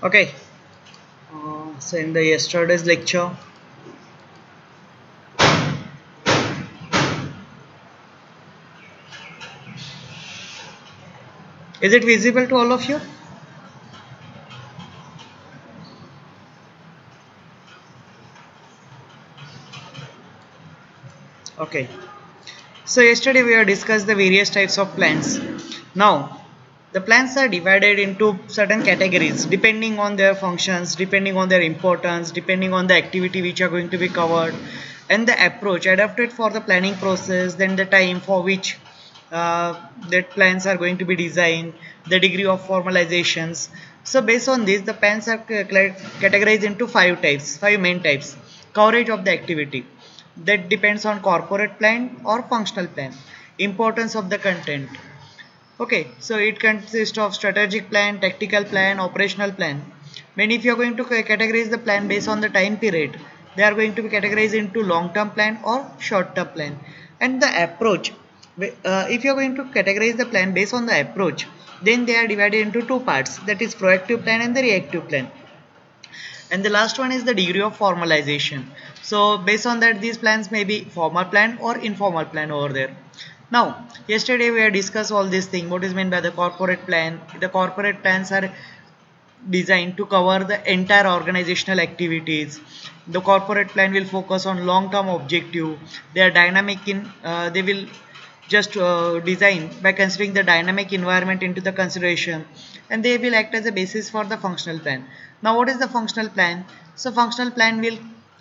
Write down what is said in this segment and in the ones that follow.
Okay, so in the yesterday's lecture, is it visible to all of you? Okay, so yesterday we have discussed the various types of plants. Now, the plants are divided into certain categories depending on their functions, depending on their importance, depending on the activity which are going to be covered, and the approach adapted for the planning process, then the time for which that plans are going to be designed, the degree of formalizations. So based on this, the plans are categorized into five main types. Coverage of the activity, that depends on corporate plan or functional plan. Importance of the content. Okay, so it consists of strategic plan, tactical plan, operational plan. When if you are going to categorize the plan based on the time period, they are going to be categorized into long-term plan or short-term plan. And the approach, if you are going to categorize the plan based on the approach, then they are divided into two parts, that is proactive plan and the reactive plan. And the last one is the degree of formalization. So based on that, these plans may be formal plan or informal plan over there. Now, yesterday we have discussed all these things. What is meant by the corporate plan? The corporate plans are designed to cover the entire organizational activities. The corporate plan will focus on long-term objective. They are dynamic in. They will just design by considering the dynamic environment into the consideration, and they will act as a basis for the functional plan. Now, what is the functional plan? So, functional plan will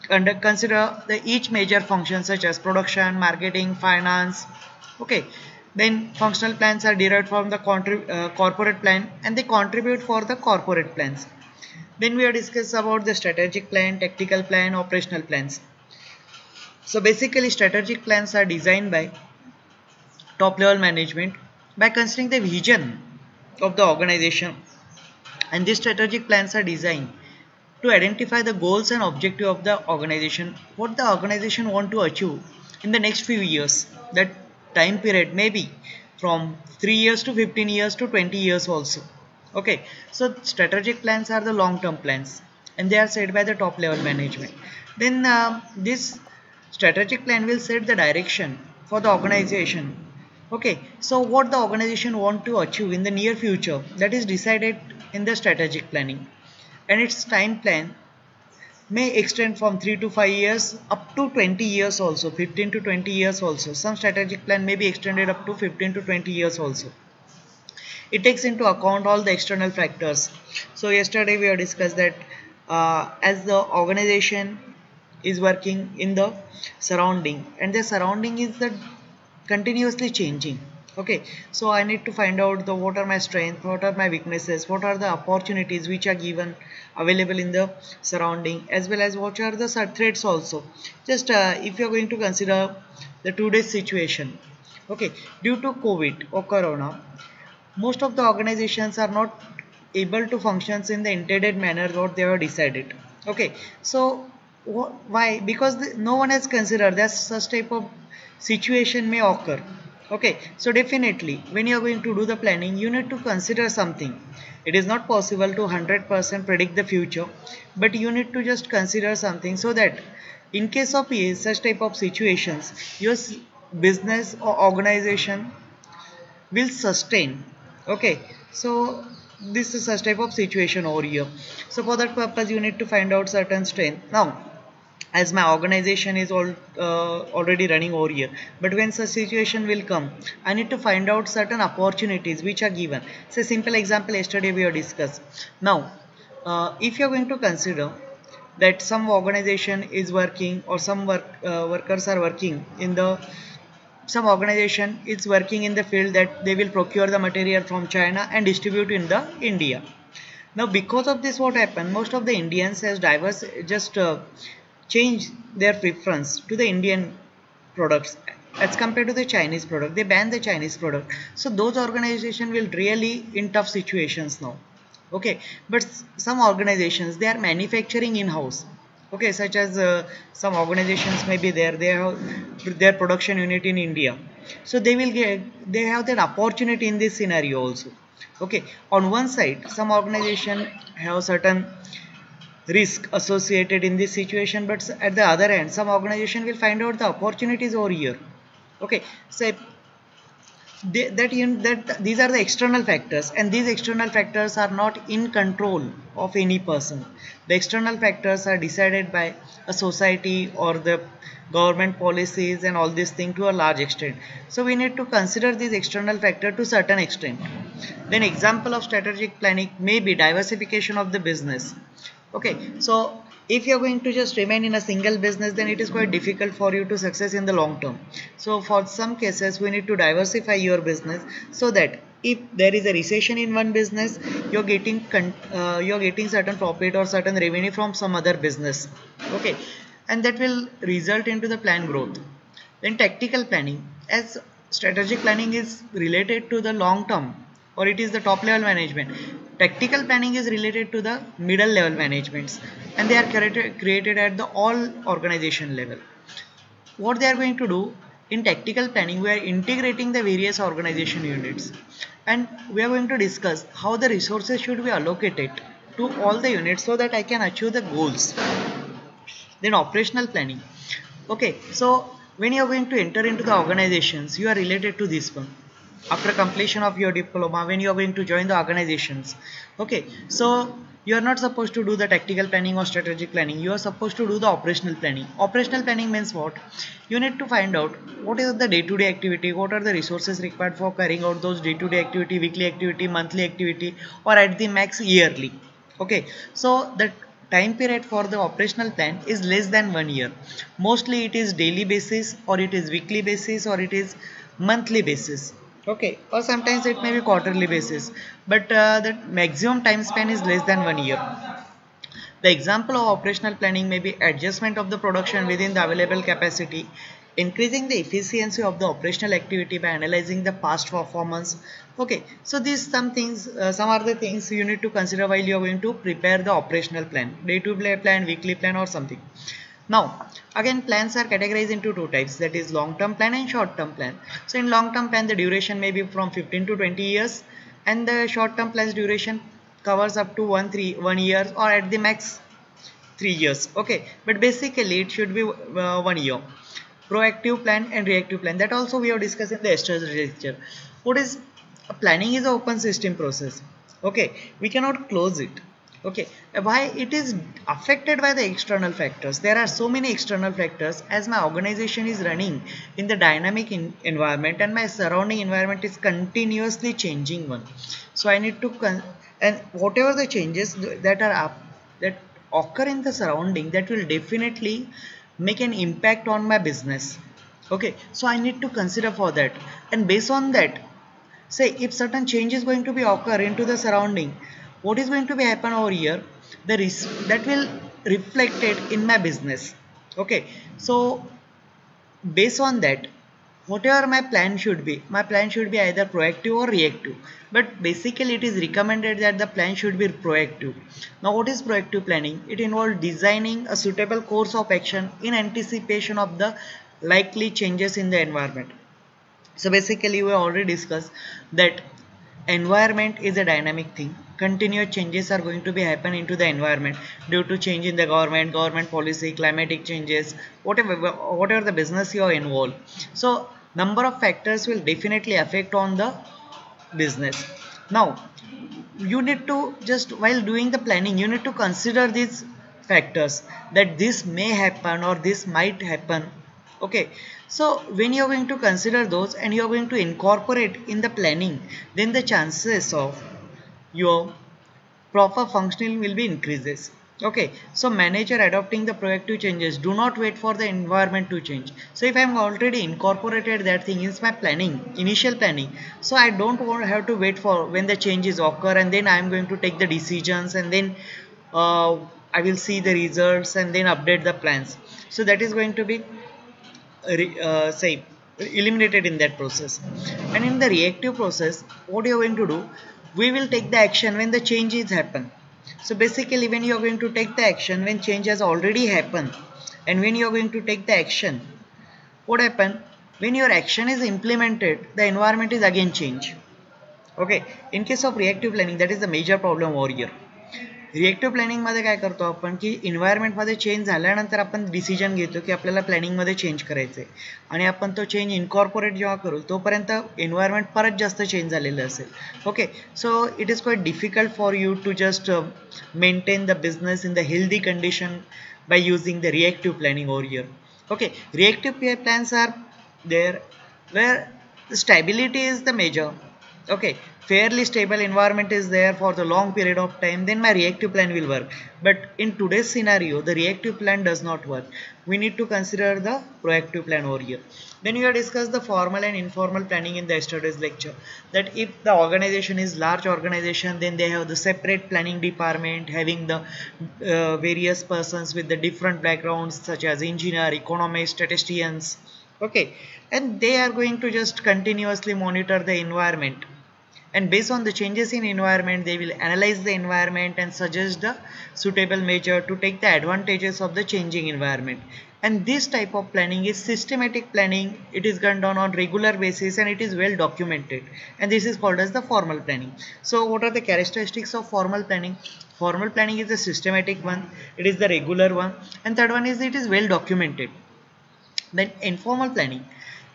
consider the each major function such as production, marketing, finance. Okay, then functional plans are derived from the corporate plan and they contribute for the corporate plans. Then we have discussed about the strategic plan, tactical plan, operational plans. So basically strategic plans are designed by top level management by considering the vision of the organization, and these strategic plans are designed to identify the goals and objective of the organization, what the organization want to achieve in the next few years. That time period may be from 3 years to 15 years to 20 years also. Okay, so strategic plans are the long term plans and they are set by the top level management. Then this strategic plan will set the direction for the organization. Okay, so what the organization want to achieve in the near future, that is decided in the strategic planning, and its time plan may extend from 3 to 5 years up to 20 years also, 15 to 20 years also. Some strategic plan may be extended up to 15 to 20 years also. It takes into account all the external factors. So yesterday we have discussed that as the organization is working in the surrounding, and the surrounding is the continuously changing. Okay, so I need to find out the what are my strengths, what are my weaknesses, what are the opportunities which are given available in the surrounding, as well as what are the threats also. Just if you are going to consider the today's situation. Okay, due to COVID or corona, most of the organizations are not able to function in the intended manner what they have decided. Okay, so why? Because no one has considered that such type of situation may occur. Okay, so definitely when you are going to do the planning, you need to consider something. It is not possible to 100% predict the future, but you need to just consider something so that in case of such type of situations, your business or organization will sustain. Okay, so this is such type of situation over here. So for that purpose you need to find out certain strength. Now, as my organization is already running over here, but when such situation will come, I need to find out certain opportunities which are given. Say simple example, yesterday we have discussed. Now if you are going to consider that some organization is working, or some workers are working in the, some organization is working in the field that they will procure the material from China and distribute in the India. Now because of this, what happened, most of the Indians has diverse just change their preference to the Indian products as compared to the Chinese product. They ban the Chinese product, so those organizations will really in tough situations now. Okay, but some organizations they are manufacturing in house. Okay, such as some organizations may be there, they have their production unit in India, so they will get, they have that opportunity in this scenario also. Okay, on one side some organization have certain risk associated in this situation, but at the other end some organization will find out the opportunities over here. Okay, so that these are the external factors, and these external factors are not in control of any person. The external factors are decided by a society or the government policies and all these things to a large extent. So we need to consider these external factor to certain extent. Then example of strategic planning may be diversification of the business. Okay, so if you're going to just remain in a single business, then it is quite difficult for you to success in the long term. So for some cases we need to diversify your business, so that if there is a recession in one business, you're getting certain profit or certain revenue from some other business. Okay, and that will result into the plan growth. Then tactical planning, as strategic planning is related to the long term, or it is the top level management. Tactical planning is related to the middle level managements, and they are created at the all organization level. What they are going to do in tactical planning, we are integrating the various organization units, and we are going to discuss how the resources should be allocated to all the units so that I can achieve the goals. Then operational planning. Okay, so when you are going to enter into the organizations, you are related to this one. After completion of your diploma, when you are going to join the organizations, okay, so you are not supposed to do the tactical planning or strategic planning. You are supposed to do the operational planning. Operational planning means what? You need to find out what is the day-to-day activity, what are the resources required for carrying out those day-to-day activity, weekly activity, monthly activity, or at the max yearly. Okay, so the time period for the operational plan is less than 1 year. Mostly it is daily basis, or it is weekly basis, or it is monthly basis. Okay, or sometimes it may be quarterly basis, but the maximum time span is less than 1 year. The example of operational planning may be adjustment of the production within the available capacity, increasing the efficiency of the operational activity by analyzing the past performance. Okay, so these some are the things you need to consider while you are going to prepare the operational plan, day-to-day plan, weekly plan, or something. Now, again, plans are categorized into two types, that is long-term plan and short-term plan. So in long-term plan, the duration may be from 15 to 20 years, and the short-term plan's duration covers up to 1 year, or at the max 3 years. Okay, but basically it should be 1 year. Proactive plan and reactive plan, that also we have discussed in the yesterday lecture. What is planning? Is an open system process. Okay, we cannot close it. Okay, why? It is affected by the external factors. There are so many external factors, as my organization is running in the dynamic environment, and my surrounding environment is continuously changing one. So I need to and whatever the changes that are up that occur in the surrounding, that will definitely make an impact on my business. Okay, so I need to consider for that, and based on that, say if certain change is going to be occur into the surrounding, what is going to be happen over here, the risk that will reflected in my business. Okay, so based on that, whatever my plan should be either proactive or reactive, but basically it is recommended that the plan should be proactive. Now what is proactive planning? It involves designing a suitable course of action in anticipation of the likely changes in the environment. So basically we already discussed that environment is a dynamic thing. Continuous changes are going to be happen into the environment due to change in the government policy, climatic changes, whatever the business you are involved. So number of factors will definitely affect on the business. Now you need to just, while doing the planning, you need to consider these factors, that this may happen or this might happen. Okay, so when you're going to consider those and you're going to incorporate in the planning, then the chances of your proper functioning will be increases. Okay, so manager adopting the proactive changes, do not wait for the environment to change. So if I'm already incorporated that thing in my planning, initial planning, so I don't want to have to wait for when the changes occur, and then I'm going to take the decisions, and then I will see the results and then update the plans. So that is going to be say eliminated in that process. And in the reactive process, what you are going to do, we will take the action when the changes happen. So basically when you are going to take the action when change has already happened, and when you are going to take the action, what happen, when your action is implemented, the environment is again changed. Okay, in case of reactive planning, that is the major problem over here. Reactive प्लॅनिंगमध्ये काय करतो आपण की इन्व्हायरमेंटमध्ये change झाल्यानंतर आपण decision घेतो की आपल्याला प्लॅनिंगमध्ये चेंज करायचं आहे आणि आपण तो चेंज इनकॉर्पोरेट जेव्हा करू तोपर्यंत एन्व्हायरमेंट परत जास्त चेंज झालेलं असेल okay so it is quite difficult for you to just maintain the business in the healthy condition by using the reactive planning over here. Okay, reactive plans are there where stability is the major. Okay, fairly stable environment is there for the long period of time, then my reactive plan will work. But in today's scenario the reactive plan does not work. We need to consider the proactive plan over here. Then we have discussed the formal and informal planning in the yesterday's lecture, that if the organization is large organization, then they have the separate planning department having the various persons with the different backgrounds such as engineer, economists, statisticians. Okay, and they are going to just continuously monitor the environment, and based on the changes in environment they will analyze the environment and suggest the suitable measure to take the advantages of the changing environment. And this type of planning is systematic planning. It is done on regular basis and it is well documented, and this is called as the formal planning. So what are the characteristics of formal planning? Formal planning is the systematic one, it is the regular one, and third one is it is well documented. Then informal planning.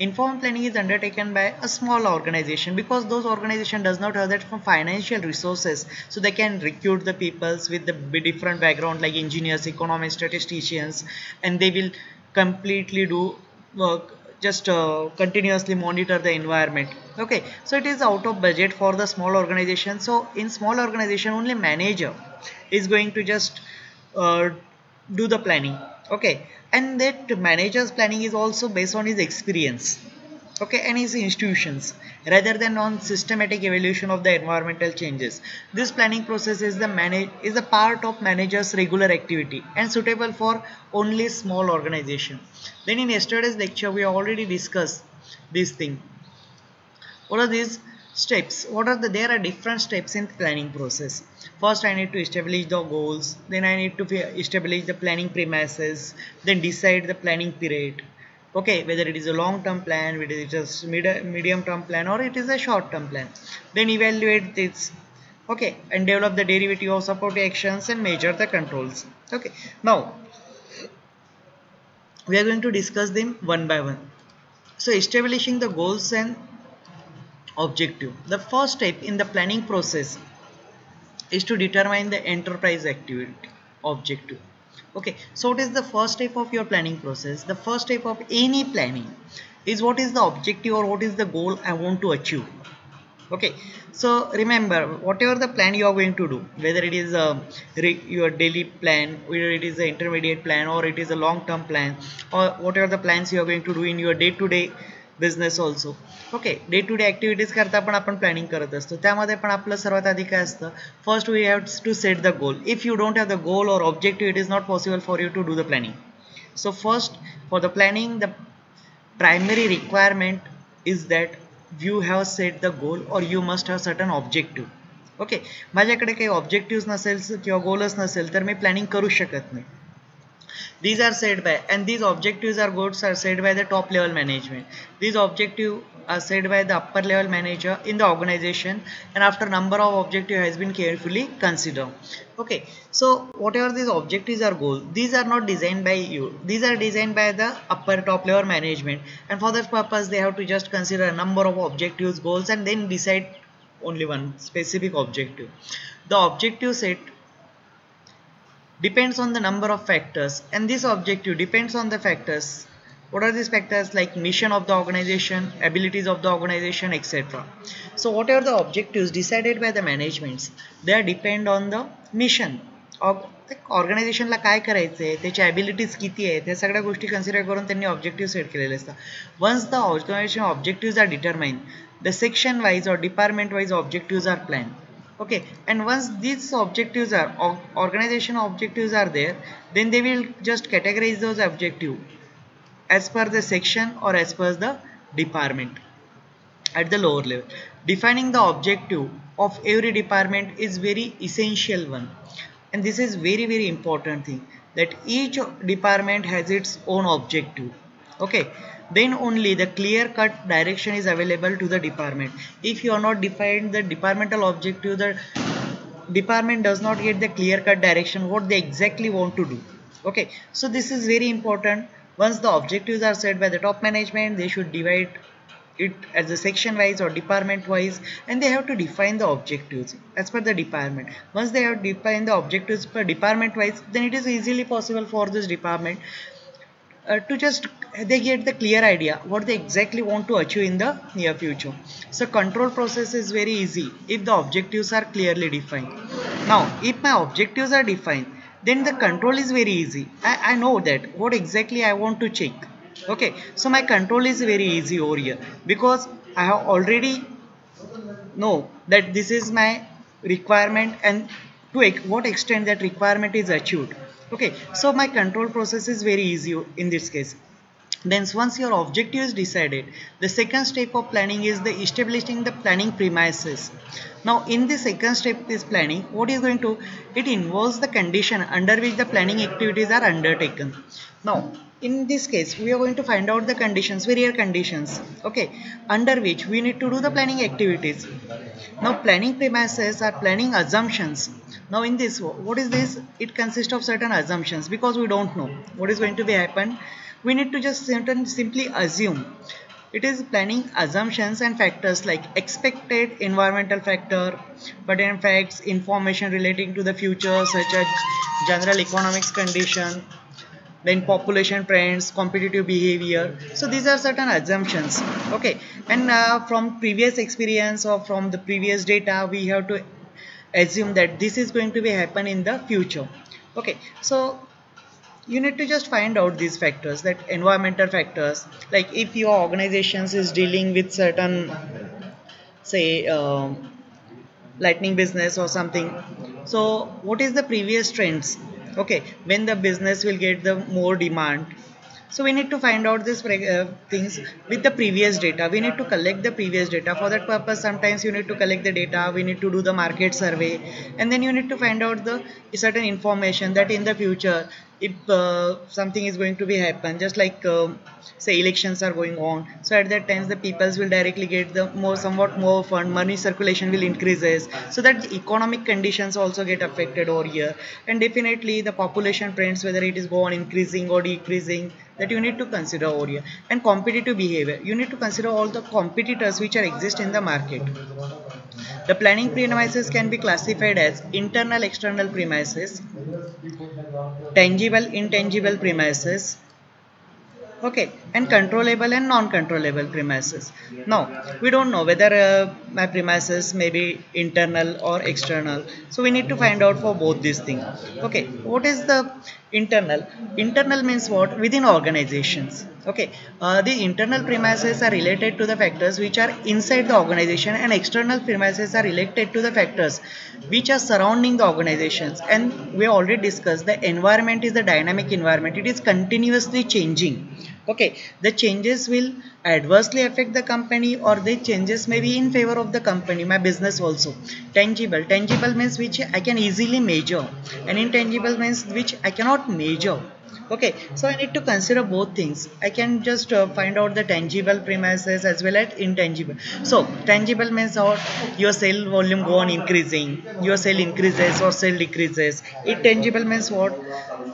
Informal planning is undertaken by a small organization because those organization does not have that financial resources, so they can recruit the peoples with the different background like engineers, economists, statisticians, and they will completely do work, just continuously monitor the environment. Okay, so it is out of budget for the small organization. So in small organization only manager is going to just uh, do the planning. Okay, and that manager's planning is also based on his experience, okay, and his institutions rather than on systematic evaluation of the environmental changes. This planning process is a part of manager's regular activity and suitable for only small organization. Then in yesterday's lecture we already discussed this thing. What are these steps? There are different steps in planning process. First I need to establish the goals, then I need to establish the planning premises, then decide the planning period. Okay, whether it is a long term plan, whether it is a medium term plan, or it is a short term plan. Then evaluate this, okay, and develop the derivative of supporting actions and measure the controls. Okay, now we are going to discuss them one by one. So establishing the goals and objective. The first step in the planning process is to determine the enterprise activity objective. Okay, so what is the first step of your planning process? The first step of any planning is what is the objective or what is the goal I want to achieve. Okay, so remember, whatever the plan you are going to do, whether it is your daily plan, whether it is an intermediate plan, or it is a long term plan, or whatever the plans you are going to do in your day to day business also. Okay, day to day activities करता पण आपण planning करत असतो. त्यामध्ये पण आपलं सर्वात आधी काय असतं, first we have to set the goal. If you don't have the goal और objective, it is not possible for you to do the planning. So first for the planning the primary requirement is that you have set the goal और you must have certain objective. Okay, माझ्याकडे काही objective नसेल किंवा गोलच नसेल तर मी planning करू शकत नाही. These are set by, and these objectives are goals are set by the top level management. These objectives are set by the upper level manager in the organization, and after number of objective has been carefully considered. Okay, so whatever these objectives are goals, these are not designed by you. These are designed by the upper top level management, and for that purpose they have to just consider a number of objectives, goals, and then decide only one specific objective. The objective set depends on the number of factors, and this objective depends on the factors. What are these factors? Like mission of the organization, abilities of the organization, etc. So whatever the objectives decided by the managements, they depend on the mission. ऑर्गनायझेशनला काय करायचं आहे, त्याची abilities किती आहेत, या सगळ्या गोष्टी consider करून त्यांनी ऑब्जेक्टिव्ह सेट केलेले असतात. Once the organisation objective are determine, the section wise और department wise objective are plan. Okay, and once these objectives are organization objectives are there, then they will just categorize those objectives as per the section or as per the department at the lower level. Defining the objective of every department is very essential one, and this is very important thing, that each department has its own objective. Okay, then only the clear cut direction is available to the department. If you are not defined the departmental objective, the department does not get the clear cut direction what they exactly want to do. Okay, so this is very important. Once the objectives are set by the top management, they should divide it as a section wise or department wise, and they have to define the objectives as per the department. Once they have defined the objectives per department wise, then it is easily possible for this department to just they get the clear idea what they exactly want to achieve in the near future. So control process is very easy if the objectives are clearly defined. Now if my objectives are defined, then the control is very easy. I know that what exactly I want to check. Okay, so my control is very easy over here because I have already know that this is my requirement and to what extent that requirement is achieved. Okay, so my control process is very easy in this case. Then once your objective is decided, the second step of planning is the establishing the planning premises. Now in the second step is planning. What is going to, it involves the condition under which the planning activities are undertaken. Now in this case we are going to find out the conditions, various conditions, okay, under which we need to do the planning activities. Now planning premises are planning assumptions. Now in this, what is this? It consists of certain assumptions because we don't know what is going to be happen. We need to just simply assume. It is planning assumptions and factors like expected environmental factor, pertinent facts, information relating to the future such as general economics condition, then population trends, competitive behavior. So these are certain assumptions. Okay, and from previous experience or from the previous data, we have to assume that this is going to be happen in the future. Okay, so you need to just find out these factors, that environmental factors, like if your organizations is dealing with certain say lightning business or something, so what is the previous trends, okay, when the business will get the more demand. So we need to find out these things with the previous data. We need to collect the previous data. For that purpose, sometimes you need to collect the data. We need to do the market survey, and then you need to find out the certain information that in the future, if something is going to be happen, just like say elections are going on. So at that times, the peoples will directly get the somewhat more fund. Money circulation will increases, so that the economic conditions also get affected over here, and definitely the population trends, whether it is go on increasing or decreasing, that you need to consider over here. And competitive behavior, you need to consider all the competitors which are exist in the market. The planning premises can be classified as internal external premises, tangible intangible premises, okay, and controllable and non-controllable premises. Now we don't know whether my premises may be internal or external, so we need to find out for both these things. Okay, what is the internal? Internal means what? Within organizations. Okay, the internal premises are related to the factors which are inside the organization, and external premises are related to the factors which are surrounding the organizations. And we already discussed the environment is the dynamic environment, it is continuously changing. Okay, the changes will adversely affect the company, or the changes may be in favor of the company, my business also. Tangible means which I can easily measure, and intangible means which I cannot measure. Okay, so I need to consider both things. I can just find out the tangible premises as well as intangible. So tangible means your sale volume go on increasing, your sale increases or sale decreases. Intangible means what?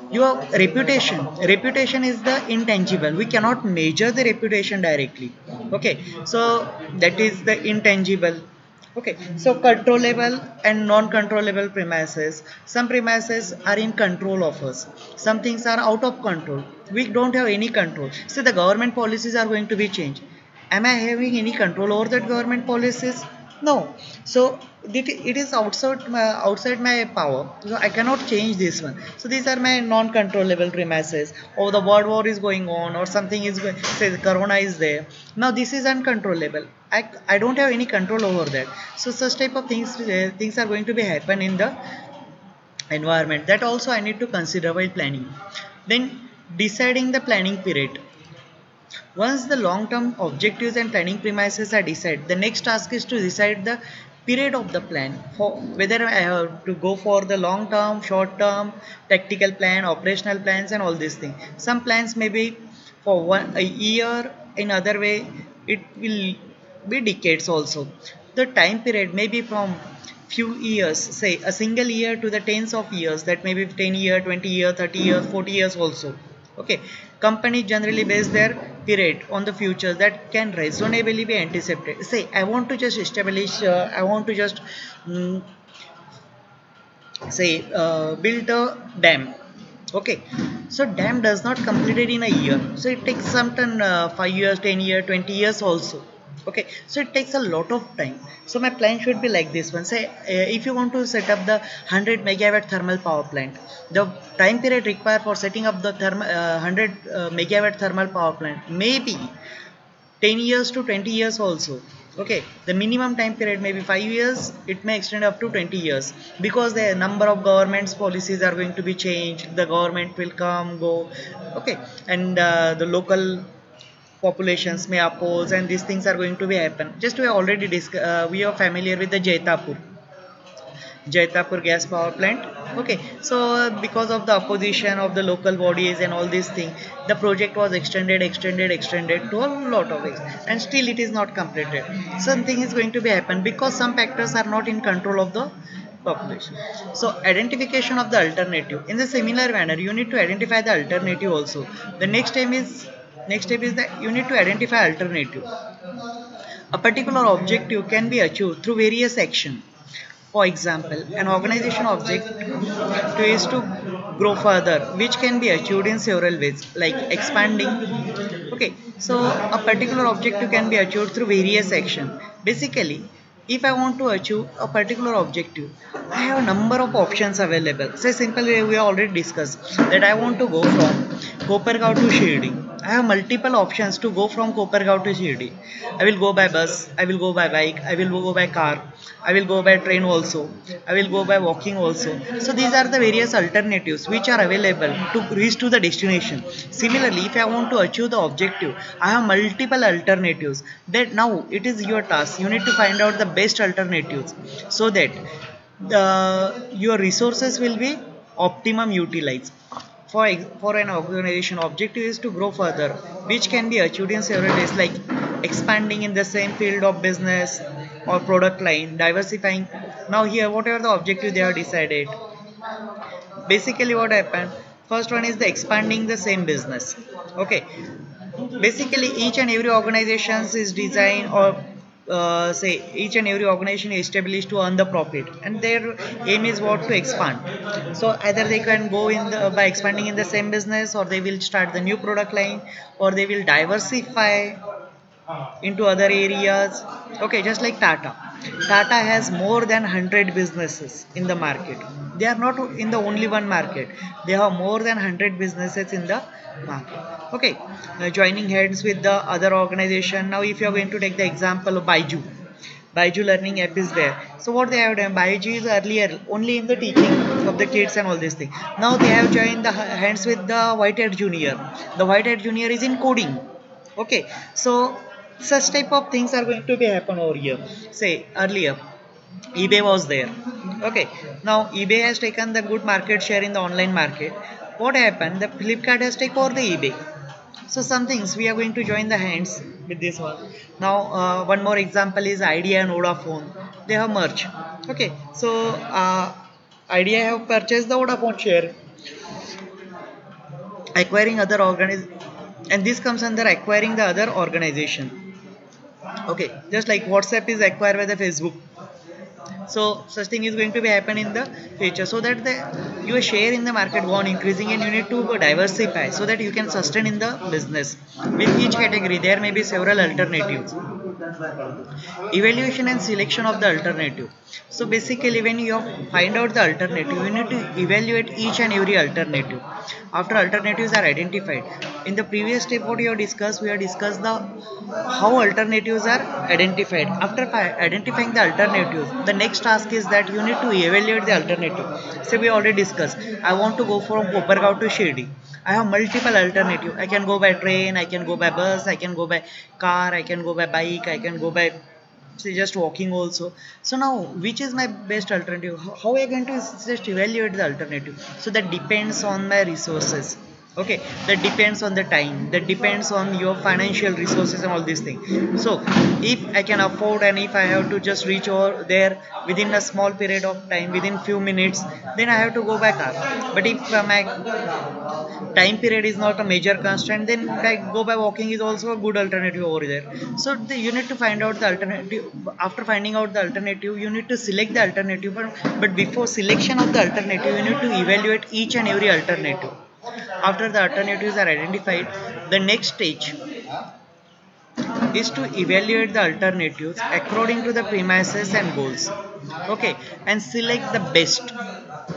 Your reputation is the intangible. We cannot measure the reputation directly. Okay, so that is the intangible. Okay, so controllable and non-controllable premises. Some premises are in control of us. Some things are out of control. We don't have any control. So the government policies are going to be changed. Am I having any control over that government policies? No. So it is outside my power. So I cannot change this one. So these are my non-controllable premises. Or the world war is going on, or something is going, say corona is there. Now this is uncontrollable. I don't have any control over that. So such type of things are going to be happen in the environment. That also I need to consider while planning. Then deciding the planning period. Once the long-term objectives and planning premises are decided, the next task is to decide the period of the plan, for whether I have to go for the long-term, short-term, tactical plan, operational plans, and all these things. Some plans may be for a year, in other way it will be decades also. The time period may be from few years, say a single year to the tens of years, that may be 10 year, 20 year, 30 years, 40 years also. Okay, companies generally base their period on the future that can reasonably be anticipated. Say I want to just establish, I want to just mm, say build a dam. Okay, so dam does not complete it in a year, so it takes some time, 5 years, 10 years, 20 years also. Okay, so it takes a lot of time. So my plan should be like this one. Say if you want to set up the 100 megawatt thermal power plant, the time period required for setting up the 100 megawatt thermal power plant may be 10 years to 20 years also. Okay, the minimum time period may be 5 years, it may extend up to 20 years, because the number of government's policies are going to be changed, the government will come go. Okay, and the local populations may oppose, and these things are going to be happen. Just we already we are familiar with the Jaitapur gas power plant. Okay, so because of the opposition of the local bodies and all these things, the project was extended to a lot of it, and still it is not completed. Something is going to be happen because some factors are not in control of the population. So identification of the alternative. In the similar manner, you need to identify the alternative also. The next step is that you need to identify alternative. A particular objective can be achieved through various actions. For example, an organization objective is to grow further, which can be achieved in several ways, like expanding. Okay, so a particular objective can be achieved through various actions. Basically, if I want to achieve a particular objective, I have a number of options available. Say simply, we already discussed that I want to go from Kopergaon to Shirdi. I have multiple options to go from Kopergaon to Shirdi. I will go by bus, I will go by bike, I will go by car, I will go by train also, I will go by walking also. So these are the various alternatives which are available to reach to the destination. Similarly, if I want to achieve the objective, I have multiple alternatives. That now it is your task. You need to find out the best alternatives so that your resources will be optimum utilized. For an organization, objective is to grow further, which can be achieved in several ways, like expanding in the same field of business or product line, diversifying. Now here, whatever the objective they have decided, basically what happened, first one is the expanding the same business. Okay, basically each and every organization is designed, or say each and every organization is established to earn the profit, and their aim is what, to expand. So either they can go in by expanding in the same business, or they will start the new product line, or they will diversify into other areas. Okay, just like Tata has more than 100 businesses in the market. They are not in the only one market, they have more than 100 businesses in the market. Okay, joining hands with the other organization. Now if you are going to take the example of Baiju learning app is there. So what they have done, Baiju is earlier only in the teaching of the kids and all these things. Now they have joined the hands with the Whitehead Junior. The Whitehead Junior is in coding. Okay, so such type of things are going to be happen over here. Say earlier eBay was there. Okay, now eBay has taken the good market share in the online market. What happened, the Flipkart has taken over the eBay. So some things we are going to join the hands with this one. Now one more example is Idea and Vodafone, they have merged. Okay, so Idea have purchased the Vodafone share, acquiring other organiz, and this comes under acquiring the other organization. Okay, just like WhatsApp is acquired by the Facebook. So such thing is going to be happen in the future, so that the your share in the market go on increasing, and you need to diversify so that you can sustain in the business. With each category there may be several alternatives. Evaluation and selection of the alternative. So basically when you find out the alternative, you need to evaluate each and every alternative. After alternatives are identified, in the previous step what we have discussed, we have discussed the how alternatives are identified. After identifying the alternatives, the next task is that you need to evaluate the alternative. So we already discussed, I want to go from Kopergaon to Shirdi. I have multiple alternative. I can go by train, I can go by bus, I can go by car, I can go by bike, I can go by, say, just walking also. So now which is my best alternative? How are you going to just evaluate the alternative? So that depends on my resources. Okay, that depends on the time, that depends on your financial resources and all these things. So if I can afford and if I have to just reach over there within a small period of time, within few minutes, then I have to go by car. But if my time period is not a major constraint, then like go by walking is also a good alternative over there. So you need to find out the alternative. After finding out the alternative, you need to select the alternative, but before selection of the alternative, you need to evaluate each and every alternative. After the alternatives are identified, the next stage is to evaluate the alternatives according to the premises and goals. Okay, and select the best.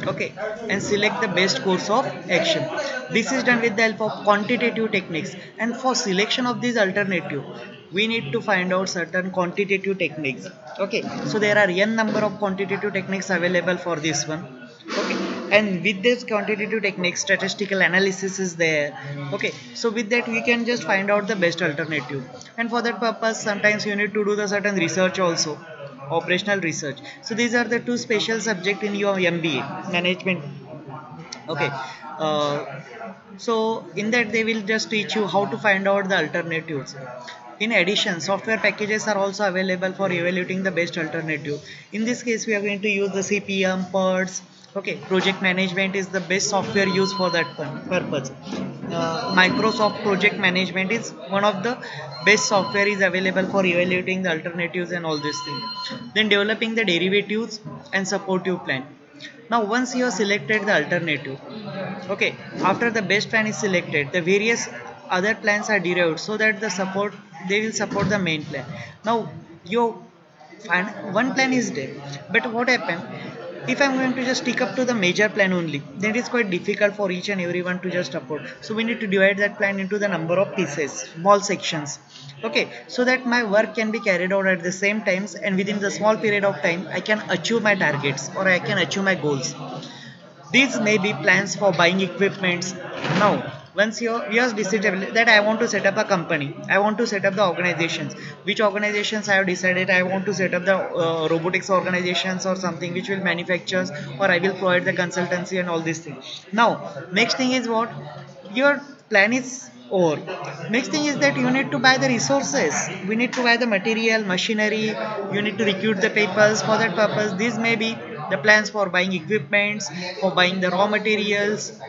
Okay, and select the best course of action. This is done with the help of quantitative techniques, and for selection of these alternative, we need to find out certain quantitative techniques. Okay, so there are n number of quantitative techniques available for this one. Okay, and with this quantitative technique, statistical analysis is there. Okay, so with that we can just find out the best alternative, and for that purpose sometimes you need to do the certain research also, operational research. So these are the two special subject in your MBA management. Okay, uh, so in that they will just teach you how to find out the alternatives. In addition, software packages are also available for evaluating the best alternative. In this case, we are going to use the CPM, PERTs. Okay, project management is the best software used for that purpose. Microsoft project management is one of the best software is available for evaluating the alternatives and all these things. Then developing the derivatives and supportive plan. Now once you have selected the alternative, okay, after the best plan is selected, the various other plans are derived so that they will support the main plan. Now your one plan is there, but what happened if I'm going to just stick up to the major plan only, then it is quite difficult for each and everyone to just support. So we need to divide that plan into the number of pieces, small sections. Okay, so that my work can be carried out at the same times, and within the small period of time I can achieve my targets or I can achieve my goals. These may be plans for buying equipments. Now, once you have decided that I want to set up a company, I want to set up the organizations. Which organizations I have decided I want to set up the robotics organizations or something which will manufactures, or I will provide the consultancy and all these things. Now, next thing is what your plan is over. Next thing is that you need to buy the resources. We need to buy the material, machinery. You need to recruit the papers for that purpose. These may be the plans for buying equipments, for buying the raw materials.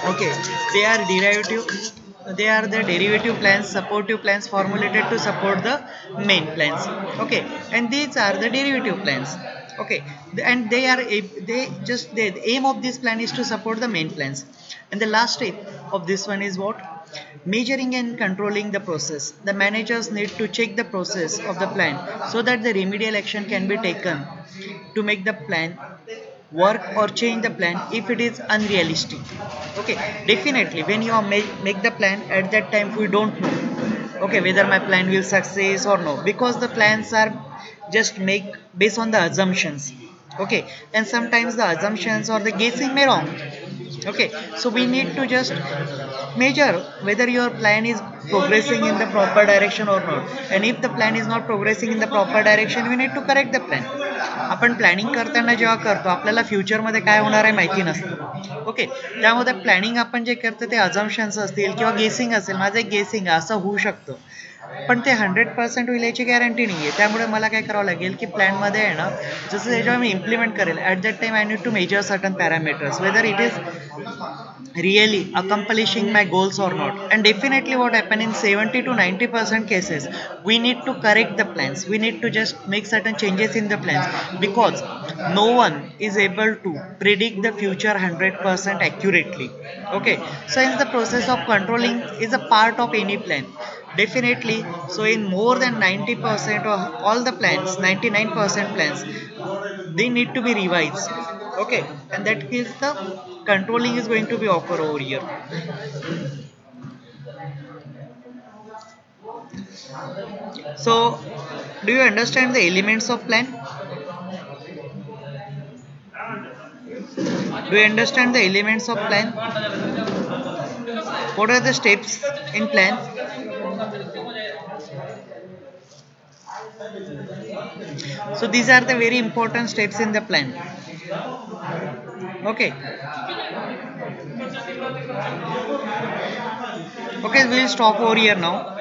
Okay, they are derivative. They are the derivative plans, supportive plans formulated to support the main plans. Okay, and these are the derivative plans. Okay, and the aim of this plan is to support the main plans. And the last step of this one is what? Measuring and controlling the process. The managers need to check the process of the plan so that the remedial action can be taken to make the plan work or change the plan if it is unrealistic. Okay, definitely when you are make the plan at that time we don't know, okay, whether my plan will success or no, because the plans are just make based on the assumptions. Okay, and sometimes the assumptions or the guessing may wrong. Okay, so we need to just measure whether your plan is progressing in the proper direction or not, and if the plan is not progressing in the proper direction, we need to correct the plan. आपण planning करताना जेव्हा करतो आपल्याला फ्युचरमध्ये काय होणार आहे माहिती नसतं. ओके, त्यामध्ये प्लॅनिंग आपण जे करतो ते अझम्पशन्स असतील किंवा गेसिंग असेल, माझं एक गेसिंग आहे असं होऊ शकतं, पण ते 100% होईल याची गॅरंटी नाही आहे. त्यामुळे मला काय करावं लागेल की प्लॅनमध्ये आहे ना, जसं जेव्हा मी इम्प्लिमेंट करेल at that time I need to measure certain parameters whether it is really accomplishing my goals or not. And definitely what happen in 70 to 90% cases, we need to correct the plans, we need to just make certain changes in the plans, because no one is able to predict the future 100% accurately. Okay, so in the process of controlling is a part of any plan, definitely. So in more than 90% of all the plans, 99% plans, they need to be revised. Okay, and that is the controlling is going to be occur over here. So do you understand the elements of plan? Do you understand the elements of plan? What are the steps in plan? So these are the very important steps in the plan. Okay, Okay, we'll stop over here now.